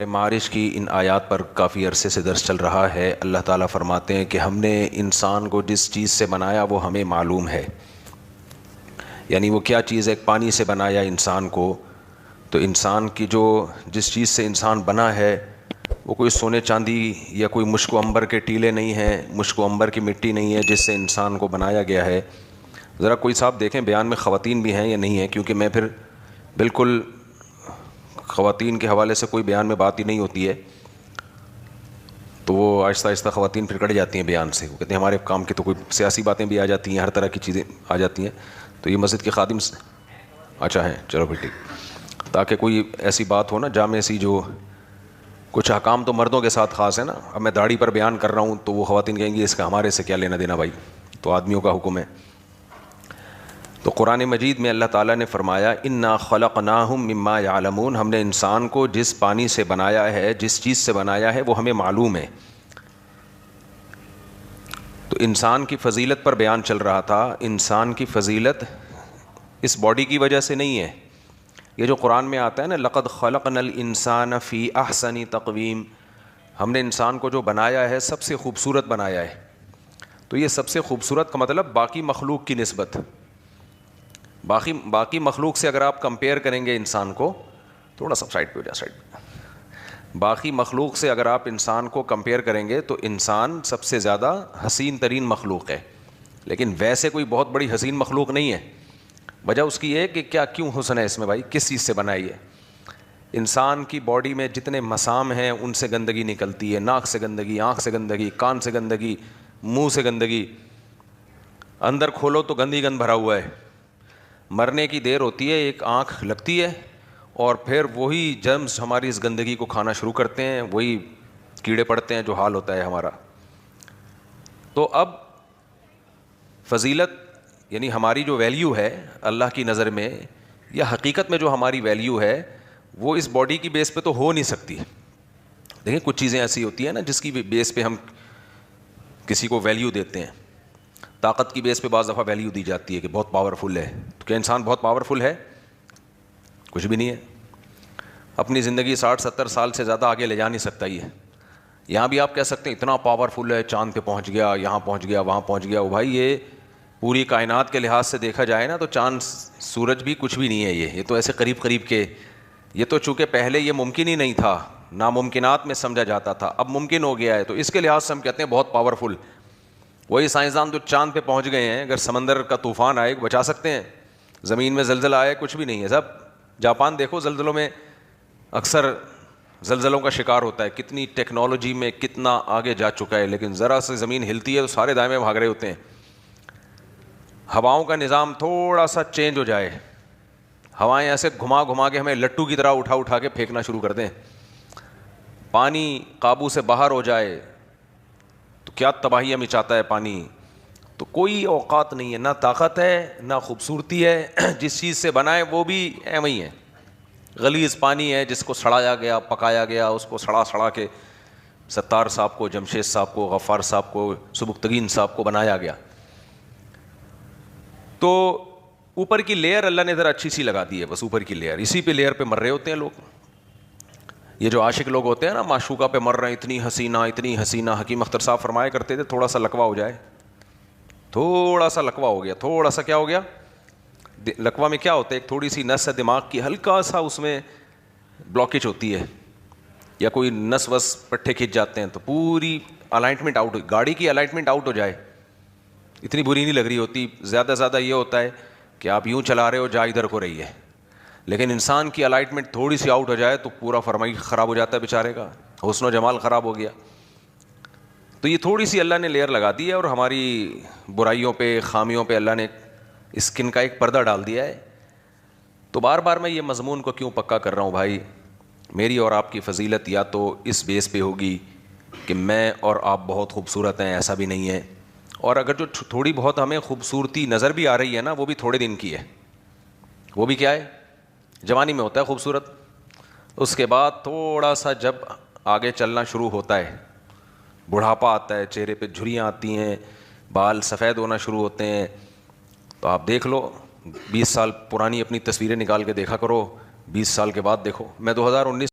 معارج کی ان آیات پر کافی عرصے سے درس چل رہا ہے۔ اللہ تعالیٰ فرماتے ہیں کہ ہم نے انسان کو جس چیز سے بنایا وہ ہمیں معلوم ہے، یعنی وہ کیا چیز ہے؟ پانی سے بنایا انسان کو، تو انسان کی جس چیز سے انسان بنا ہے وہ کوئی سونے چاندی یا کوئی مشک و عنبر کے ٹیلے نہیں ہیں، مشک و عنبر کی مٹی نہیں ہے جس سے انسان کو بنایا گیا ہے۔ ذرا کوئی صاحب دیکھیں بیان میں خواتین بھی ہیں یا نہیں ہیں، کیونکہ میں پھر بالکل خواتین کے حوالے سے کوئی بیان میں بات ہی نہیں ہوتی ہے، تو وہ آہستہ آہستہ خواتین پھر کٹ جاتی ہیں بیان سے۔ وہ کہتے ہیں ہمارے کام کی تو کوئی سیاسی باتیں بھی آ جاتی ہیں، ہر طرح کی چیزیں آ جاتی ہیں، تو یہ مسجد کے خادم اچھا ہیں، چلو پھر ٹھیک، تاکہ کوئی ایسی بات ہو نا جامع سی، جو کچھ احکام تو مردوں کے ساتھ خاص ہے نا۔ اب میں داڑھی پر بیان کر رہا ہوں تو وہ خواتین کہیں گی اس کا ہمارے سے کیا لینا دینا بھائی، تو آدمیوں کا حکم ہے۔ تو قرآن مجید میں اللہ تعالیٰ نے فرمایا انا خلقناہم مما یعلمون، ہم نے انسان کو جس پانی سے بنایا ہے، جس چیز سے بنایا ہے وہ ہمیں معلوم ہے۔ تو انسان کی فضیلت پر بیان چل رہا تھا۔ انسان کی فضیلت اس باڈی کی وجہ سے نہیں ہے، یہ جو قرآن میں آتا ہے نا لقد خلقنا الانسان فی احسن تقویم، ہم نے انسان کو جو بنایا ہے سب سے خوبصورت بنایا ہے۔ تو یہ سب سے خوبصورت کا مطلب باقی مخلوق کی نسبت، باقی مخلوق سے اگر آپ کمپیئر کریں گے انسان کو، تھوڑا سا سائڈ پہ ہو جائے، سائڈ پہ، باقی مخلوق سے اگر آپ انسان کو کمپیئر کریں گے تو انسان سب سے زیادہ حسین ترین مخلوق ہے، لیکن ویسے کوئی بہت بڑی حسین مخلوق نہیں ہے۔ وجہ اس کی ہے کہ کیوں حسن ہے اس میں بھائی، کس چیز سے بنائی ہے؟ انسان کی باڈی میں جتنے مسام ہیں ان سے گندگی نکلتی ہے، ناک سے گندگی، آنکھ سے گندگی، کان سے گندگی، منہ سے گندگی، اندر کھولو تو گندی گند بھرا ہوا ہے۔ مرنے کی دیر ہوتی ہے، ایک آنکھ لگتی ہے اور پھر وہی جرمز ہماری اس گندگی کو کھانا شروع کرتے ہیں، وہی کیڑے پڑتے ہیں، جو حال ہوتا ہے ہمارا۔ تو اب فضیلت یعنی ہماری جو ویلیو ہے اللہ کی نظر میں، یا حقیقت میں جو ہماری ویلیو ہے وہ اس باڈی کی بیس پہ تو ہو نہیں سکتی۔ دیکھیں کچھ چیزیں ایسی ہوتی ہیں نا جس کی بیس پہ ہم کسی کو ویلیو دیتے ہیں۔ طاقت کی بیس پہ بعض دفعہ ویلیو دی جاتی ہے کہ بہت پاورفل ہے، تو کیا انسان بہت پاورفل ہے؟ کچھ بھی نہیں ہے، اپنی زندگی 60-70 سال سے زیادہ آگے لے جا نہیں سکتا۔ یہ یہاں بھی آپ کہہ سکتے ہیں اتنا پاورفل ہے، چاند پہ پہنچ گیا، یہاں پہنچ گیا، وہاں پہنچ گیا۔ وہ بھائی یہ پوری کائنات کے لحاظ سے دیکھا جائے نا تو چاند سورج بھی کچھ بھی نہیں ہے، یہ تو ایسے قریب قریب کے، یہ تو چونکہ پہلے یہ ممکن ہی نہیں تھا، ناممکنات میں سمجھا جاتا تھا، اب ممکن ہو گیا ہے، تو اس کے لحاظ سے ہم کہتے ہیں بہت پاورفل۔ وہی سائنسدان جو چاند پہ پہنچ گئے ہیں، اگر سمندر کا طوفان آئے بچا سکتے ہیں، زمین میں زلزلہ آئے کچھ بھی نہیں ہے۔ سب جاپان دیکھو زلزلوں میں اکثر زلزلوں کا شکار ہوتا ہے، کتنی ٹیکنالوجی میں کتنا آگے جا چکا ہے، لیکن ذرا سے زمین ہلتی ہے تو سارے دائیں میں بھاگ رہے ہوتے ہیں۔ ہواؤں کا نظام تھوڑا سا چینج ہو جائے، ہوائیں ایسے گھما گھما کے ہمیں لٹو کی طرح اٹھا اٹھا کے پھینکنا شروع کر دیں، پانی قابو سے باہر ہو جائے تو کیا تباہیاں مچاتا ہے پانی۔ تو کوئی اوقات نہیں ہے، نہ طاقت ہے نہ خوبصورتی ہے، جس چیز سے بنائے وہ بھی ایویں ہی ہے، غلیظ پانی ہے جس کو سڑایا گیا، پکایا گیا، اس کو سڑا سڑا کے ستار صاحب کو، جمشید صاحب کو، غفار صاحب کو، سبکتگین صاحب کو بنایا گیا۔ تو اوپر کی لیئر اللہ نے ذرا اچھی سی لگا دی ہے، بس اوپر کی لیئر، اسی پہ لیئر پہ مر رہے ہوتے ہیں لوگ۔ یہ جو عاشق لوگ ہوتے ہیں نا، معشوقہ پہ مر رہے ہیں، اتنی حسینہ اتنی حسینہ۔ حکیم اختر صاحب فرمایا کرتے تھے تھوڑا سا لکوہ ہو جائے، تھوڑا سا لکوہ ہو گیا، تھوڑا سا کیا ہو گیا؟ لکوہ میں کیا ہوتا ہے؟ ایک تھوڑی سی نس ہے دماغ کی، ہلکا سا اس میں بلاکیج ہوتی ہے، یا کوئی نس وس پٹھے کھنچ جاتے ہیں تو پوری الائنمنٹ آؤٹ، گاڑی کی الائنمنٹ آؤٹ ہو جائے، اتنی بری نہیں لگ رہی ہوتی، زیادہ زیادہ یہ ہوتا ہے کہ آپ یوں چلا رہے ہو، جا ادھر کو رہی ہے، لیکن انسان کی الائنمنٹ تھوڑی سی آؤٹ ہو جائے تو پورا فرمائی خراب ہو جاتا ہے بیچارے کا، حسن و جمال خراب ہو گیا۔ تو یہ تھوڑی سی اللہ نے لیئر لگا دی ہے، اور ہماری برائیوں پہ، خامیوں پہ اللہ نے اسکن کا ایک پردہ ڈال دیا ہے۔ تو بار بار میں یہ مضمون کو کیوں پکا کر رہا ہوں بھائی، میری اور آپ کی فضیلت یا تو اس بیس پہ ہوگی کہ میں اور آپ بہت خوبصورت ہیں، ایسا بھی نہیں ہے، اور اگر جو تھوڑی بہت ہمیں خوبصورتی نظر بھی آ رہی ہے نا، وہ بھی تھوڑے دن کی ہے۔ وہ بھی کیا ہے؟ جوانی میں ہوتا ہے خوبصورت، اس کے بعد تھوڑا سا جب آگے چلنا شروع ہوتا ہے، بڑھاپا آتا ہے، چہرے پہ جھریاں آتی ہیں، بال سفید ہونا شروع ہوتے ہیں، تو آپ دیکھ لو 20 سال پرانی اپنی تصویریں نکال کے دیکھا کرو، 20 سال کے بعد دیکھو۔ میں 2019